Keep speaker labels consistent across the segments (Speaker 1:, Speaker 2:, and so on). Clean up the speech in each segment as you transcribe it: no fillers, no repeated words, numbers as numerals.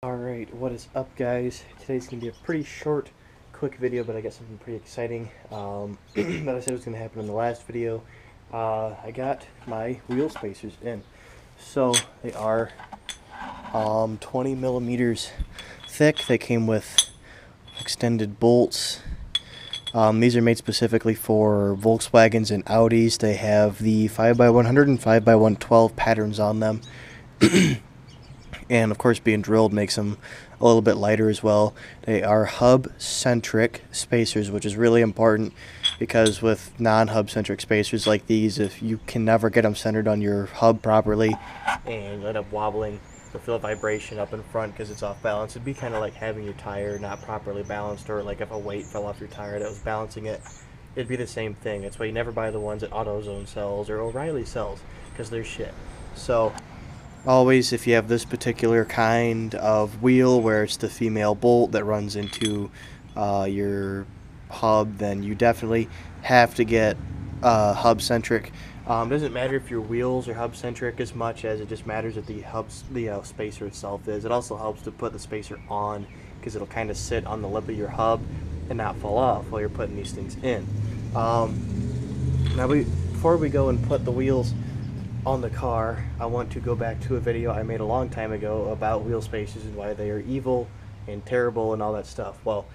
Speaker 1: Alright, what is up guys? Today's going to be a pretty short, quick video, but I got something pretty exciting that I said was going to happen in the last video. I got my wheel spacers in. So, they are 20 millimeters thick. They came with extended bolts. These are made specifically for Volkswagens and Audis. They have the 5x100 and 5x112 patterns on them. And of course being drilled makes them a little bit lighter as well. They are hub-centric spacers, which is really important because with non-hub-centric spacers like these, if you can never get them centered on your hub properly and you end up wobbling, you'll feel a vibration up in front because it's off balance. It'd be kind of like having your tire not properly balanced, or like if a weight fell off your tire that was balancing it. It'd be the same thing. That's why you never buy the ones that AutoZone sells or O'Reilly sells, because they're shit. So always, if you have this particular kind of wheel where it's the female bolt that runs into your hub, then you definitely have to get hub-centric. Doesn't matter if your wheels are hub-centric as much as it just matters that the spacer itself is. It also helps to put the spacer on because it'll kind of sit on the lip of your hub and not fall off while you're putting these things in. Now, before we go and put the wheels on the car, I want to go back to a video I made a long time ago about wheel spacers and why they are evil and terrible and all that stuff. Well,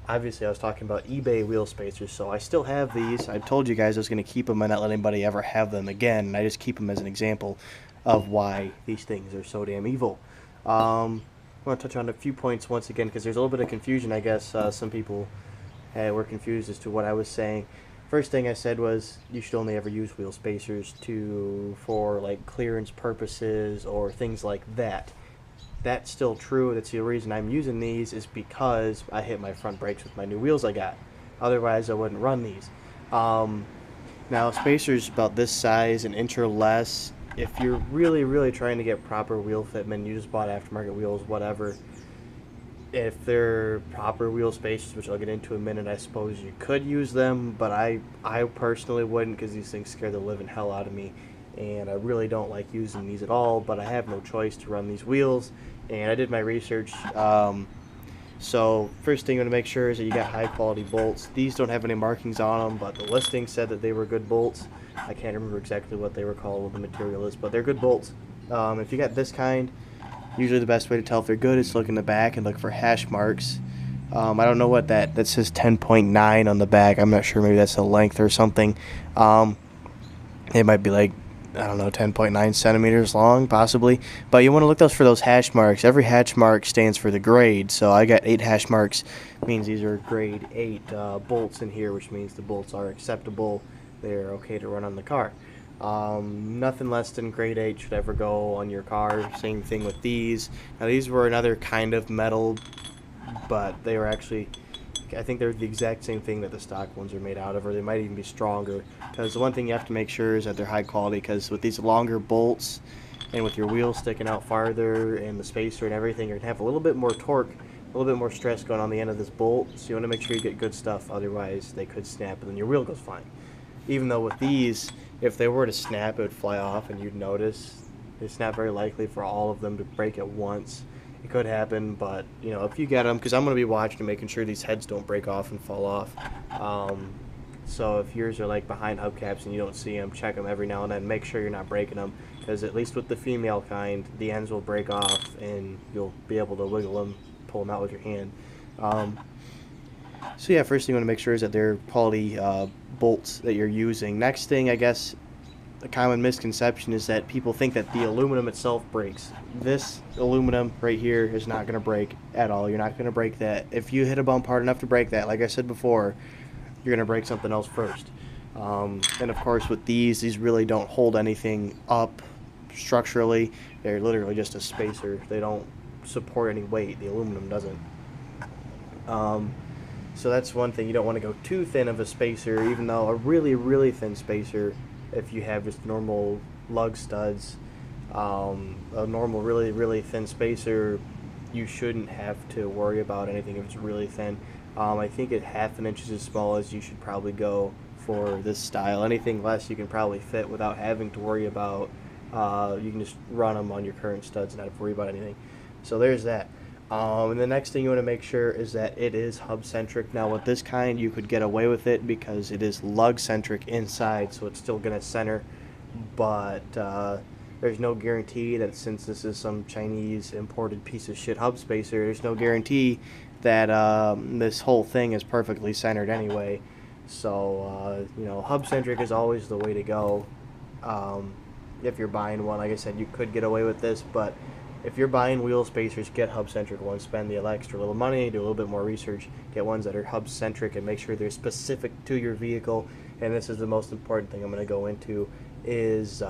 Speaker 1: obviously I was talking about eBay wheel spacers, so I still have these. I told you guys I was going to keep them and not let anybody ever have them again, and I just keep them as an example of why these things are so damn evil. I want to touch on a few points once again because there's a little bit of confusion. I guess some people were confused as to what I was saying. First thing I said was you should only ever use wheel spacers for like clearance purposes or things like that. That's still true. That's the reason I'm using these, is because I hit my front brakes with my new wheels I got. Otherwise I wouldn't run these. Now spacers about this size, an inch or less, if you're really trying to get proper wheel fitment, you just bought aftermarket wheels, whatever. If they're proper wheel spacers, which I'll get into in a minute, I suppose you could use them, but I personally wouldn't, because these things scare the living hell out of me, and I really don't like using these at all, but I have no choice to run these wheels, and I did my research. So first thing you want to make sure is that you got high quality bolts. These don't have any markings on them, but the listing said that they were good bolts. I can't remember exactly what they were called, what the material is, but they're good bolts. If you got this kind, usually the best way to tell if they're good is to look in the back and look for hash marks. I don't know what that says 10.9 on the back. I'm not sure, maybe that's the length or something. It might be like, I don't know, 10.9 centimeters long, possibly. But you want to look for those hash marks. Every hash mark stands for the grade. So I got 8 hash marks. Means these are grade 8 bolts in here, which means the bolts are acceptable. They're okay to run on the car. Nothing less than grade 8 should ever go on your car. Same thing with these. Now these were another kind of metal, but they were actually, I think they're the exact same thing that the stock ones are made out of, or they might even be stronger, because the one thing you have to make sure is that they're high quality, because with these longer bolts and with your wheels sticking out farther and the spacer and everything, you're going to have a little bit more torque, a little bit more stress going on the end of this bolt, so you want to make sure you get good stuff, otherwise they could snap and then your wheel goes flying. Even though with these, if they were to snap, it would fly off and you'd notice. It's not very likely for all of them to break at once. It could happen, but you know, if you get them, because I'm going to be watching and making sure these heads don't break off and fall off. So if yours are like behind hubcaps and you don't see them, check them every now and then. Make sure you're not breaking them, because at least with the female kind, the ends will break off and you'll be able to wiggle them, pull them out with your hand. So yeah, first thing you want to make sure is that they're quality bolts that you're using. Next thing, I guess, a common misconception is that people think that the aluminum itself breaks. This aluminum right here is not going to break at all. You're not going to break that. If you hit a bump hard enough to break that, like I said before, you're going to break something else first. And of course with these really don't hold anything up structurally. They're literally just a spacer. They don't support any weight. The aluminum doesn't. So that's one thing. You don't want to go too thin of a spacer, even though a really thin spacer, if you have just normal lug studs, a normal really thin spacer, you shouldn't have to worry about anything if it's really thin. I think at half an inch is as small as you should probably go for this style. Anything less you can probably fit without having to worry about, you can just run them on your current studs and not have to worry about anything. So there's that. And the next thing you want to make sure is that it is hub centric. Now with this kind you could get away with it because it is lug centric inside, so it's still going to center, but there's no guarantee that since this is some Chinese imported piece of shit hub spacer, there's no guarantee that this whole thing is perfectly centered anyway. So you know, hub centric is always the way to go. If you're buying one, like I said, you could get away with this, but if you're buying wheel spacers, get hub-centric ones. Spend the extra little money, do a little bit more research, get ones that are hub-centric, and make sure they're specific to your vehicle. And this is the most important thing I'm going to go into, is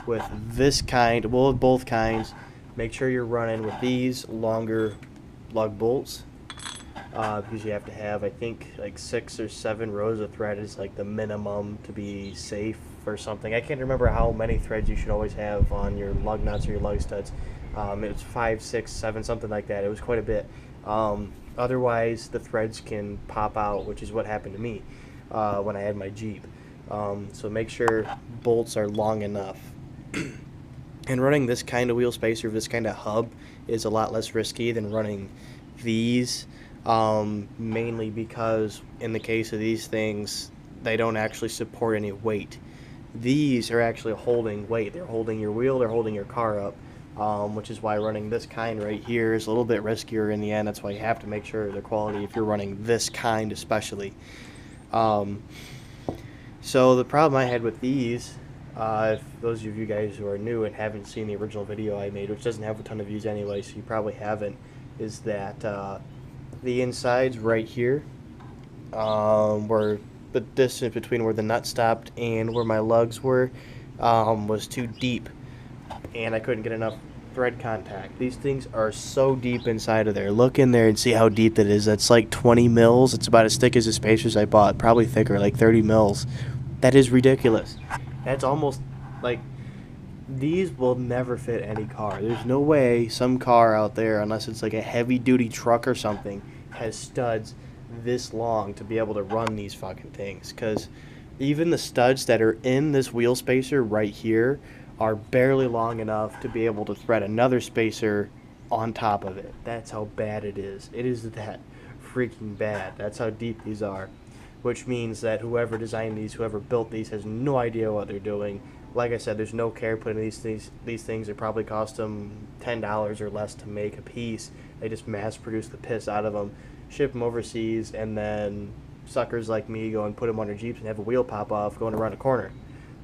Speaker 1: with this kind, well, with both kinds, make sure you're running with these longer lug bolts, because you have to have, I think, like 6 or 7 rows of thread is like the minimum to be safe or something. I can't remember how many threads you should always have on your lug nuts or your lug studs. It was 5, 6, 7, something like that. It was quite a bit. Otherwise, the threads can pop out, which is what happened to me when I had my Jeep. So make sure bolts are long enough. And running this kind of wheel spacer, this kind of hub, is a lot less risky than running these, mainly because in the case of these things, they don't actually support any weight. These are actually holding weight. They're holding your wheel, they're holding your car up, which is why running this kind right here is a little bit riskier in the end. That's why you have to make sure the quality if you're running this kind especially. So the problem I had with these, if those of you guys who are new and haven't seen the original video I made, which doesn't have a ton of views anyway, so you probably haven't, is that the insides right here were the distance between where the nut stopped and where my lugs were was too deep, and I couldn't get enough thread contact. These things are so deep inside of there. Look in there and see how deep that is. That's like 20 mils. It's about as thick as the spacers I bought, probably thicker, like 30 mils. That is ridiculous. That's almost like, these will never fit any car. There's no way some car out there, unless it's like a heavy duty truck or something, has studs this long to be able to run these fucking things, because even the studs that are in this wheel spacer right here are barely long enough to be able to thread another spacer on top of it. That's how bad it is. It is that freaking bad. That's how deep these are, which means that whoever designed these, whoever built these, has no idea what they're doing. Like I said, there's no care put in these things. These things, it probably cost them $10 or less to make a piece. They just mass produce the piss out of them, ship them overseas, and then suckers like me go and put them on their Jeeps and have a wheel pop off going around a corner.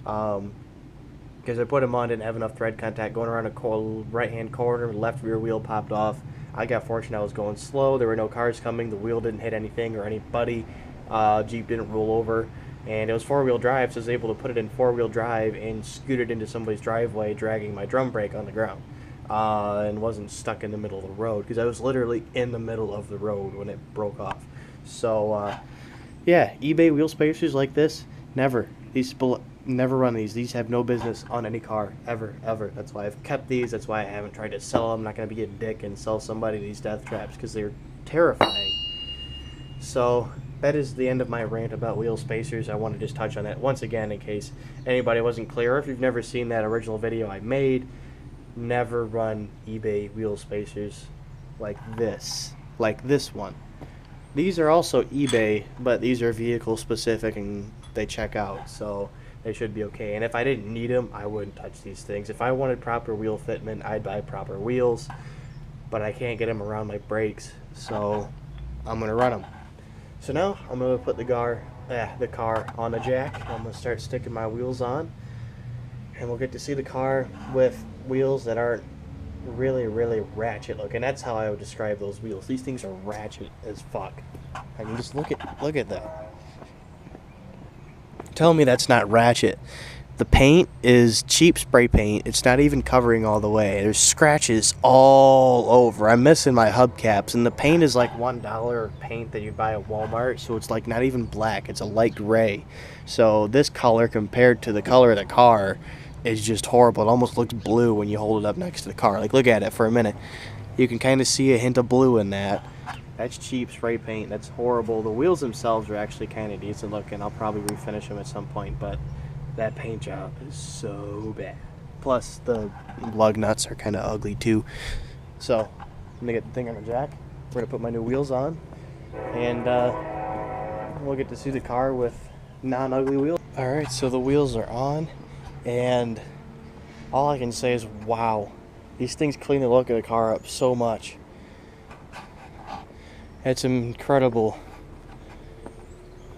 Speaker 1: Because I put them on, didn't have enough thread contact, going around a right-hand corner, left rear wheel popped off. I got fortunate, I was going slow, there were no cars coming, the wheel didn't hit anything or anybody, Jeep didn't roll over, and it was four-wheel drive, so I was able to put it in four-wheel drive and scoot it into somebody's driveway, dragging my drum brake on the ground. And wasn't stuck in the middle of the road, because I was literally in the middle of the road when it broke off. So yeah, eBay wheel spacers like this, never. These never run these. These have no business on any car, ever. That's why I've kept these. That's why I haven't tried to sell them. I'm not going to be a dick and sell somebody these death traps, because they're terrifying. So that is the end of my rant about wheel spacers. I want to just touch on that once again in case anybody wasn't clear, or if you've never seen that original video I made. Never run eBay wheel spacers like this one. These are also eBay, but these are vehicle specific and they check out, so they should be okay. And if I didn't need them, I wouldn't touch these things. If I wanted proper wheel fitment, I'd buy proper wheels, but I can't get them around my brakes, so I'm gonna run them. So now I'm gonna put the car on the jack. I'm gonna start sticking my wheels on, and we'll get to see the car with wheels that aren't really ratchet looking. That's how I would describe those wheels. These things are ratchet as fuck. I mean, just look at that. Tell me that's not ratchet. The paint is cheap spray paint. It's not even covering all the way. There's scratches all over. I'm missing my hubcaps, and the paint is like $1 paint that you buy at Walmart, so it's like not even black. It's a light gray. So this color compared to the color of the car is just horrible. It almost looks blue when you hold it up next to the car. Like, look at it for a minute. You can kind of see a hint of blue in that. That's cheap spray paint. That's horrible. The wheels themselves are actually kind of decent looking. I'll probably refinish them at some point, but that paint job is so bad. Plus, the lug nuts are kind of ugly too. So, I'm gonna get the thing on a jack. We're gonna put my new wheels on, and we'll get to see the car with non-ugly wheels. Alright, so the wheels are on, and all I can say is wow. These things clean the look of the car up so much. It's incredible.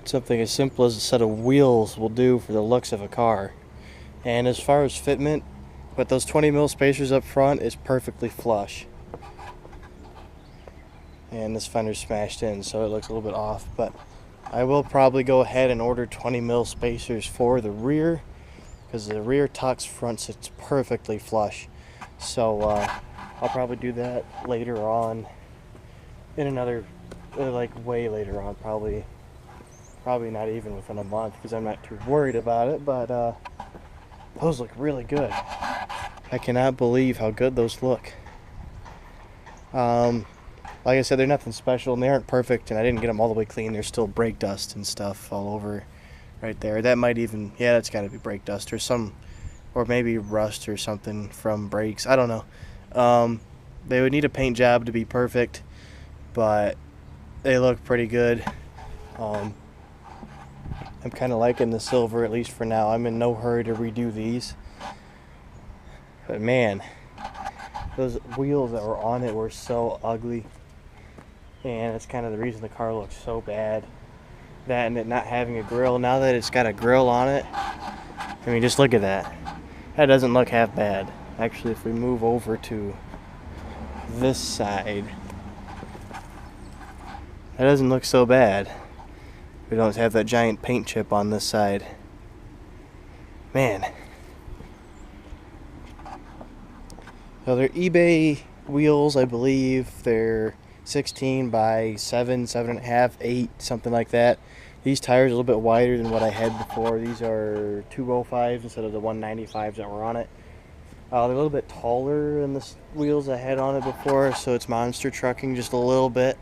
Speaker 1: Something as simple as a set of wheels will do for the looks of a car. And as far as fitment, with those 20mm spacers up front, is perfectly flush. And this fender's smashed in, so it looks a little bit off, but I will probably go ahead and order 20mm spacers for the rear, because the rear tucks front sits perfectly flush. So I'll probably do that later on in another, like way later on, probably not even within a month, because I'm not too worried about it, but those look really good. I cannot believe how good those look. Like I said, they're nothing special, and they aren't perfect, and I didn't get them all the way clean. There's still brake dust and stuff all over right there. That might even, yeah, that's got to be brake dust or maybe rust or something from brakes. I don't know. They would need a paint job to be perfect, but they look pretty good. I'm kind of liking the silver, at least for now. I'm in no hurry to redo these. But man, those wheels that were on it were so ugly. And it's kind of the reason the car looks so bad. That and it not having a grill. Now that it's got a grill on it, I mean, just look at that. That doesn't look half bad. Actually, if we move over to this side, that doesn't look so bad. We don't have that giant paint chip on this side. Man. So they're eBay wheels, I believe. They're 16 by 7, 7.5, 8, something like that. These tires are a little bit wider than what I had before. These are 205s instead of the 195s that were on it. They're a little bit taller than the wheels I had on it before, so it's monster trucking just a little bit.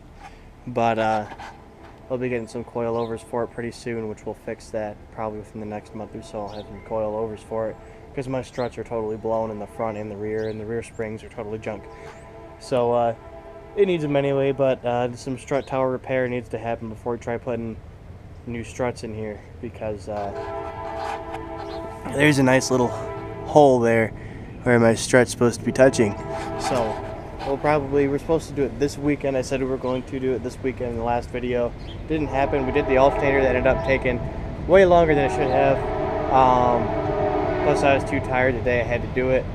Speaker 1: But I'll be getting some coilovers for it pretty soon, which will fix that probably within the next month or so. I'll have some coilovers for it because my struts are totally blown in the front and the rear springs are totally junk. So it needs them anyway, but some strut tower repair needs to happen before we try putting new struts in here, because there's a nice little hole there where my strut's supposed to be touching. So we're supposed to do it this weekend. I said we were going to do it this weekend in the last video. Didn't happen. We did the alternator. That ended up taking way longer than it should have. Plus I was too tired the day I had to do it.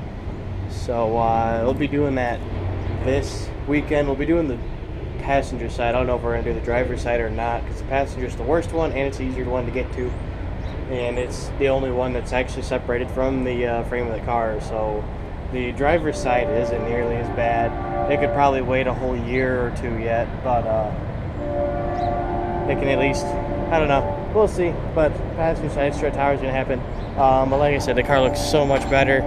Speaker 1: So we'll be doing that this weekend. We'll be doing the passenger side. I don't know if we're going to do the driver's side or not, because the passenger is the worst one and it's the easier one to get to. And it's the only one that's actually separated from the frame of the car. So the driver's side isn't nearly as bad. They could probably wait a whole year or two yet, but they can at least, I don't know, we'll see. But passenger side strut tower is going to happen. But like I said, the car looks so much better.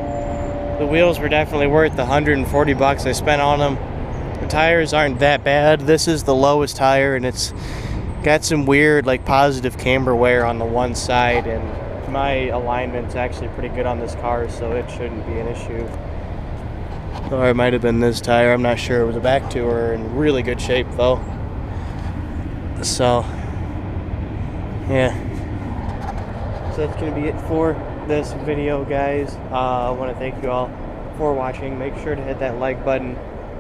Speaker 1: The wheels were definitely worth the $140 I spent on them. The tires aren't that bad. This is the lowest tire, and it's got some weird, like, positive camber wear on the one side, and my alignment's actually pretty good on this car, so it shouldn't be an issue. Or it might have been this tire, I'm not sure. It was a back two are in really good shape though. So yeah, so that's gonna be it for this video, guys. I want to thank you all for watching. Make sure to hit that like button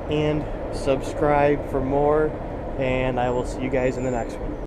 Speaker 1: and subscribe for more, and I will see you guys in the next one.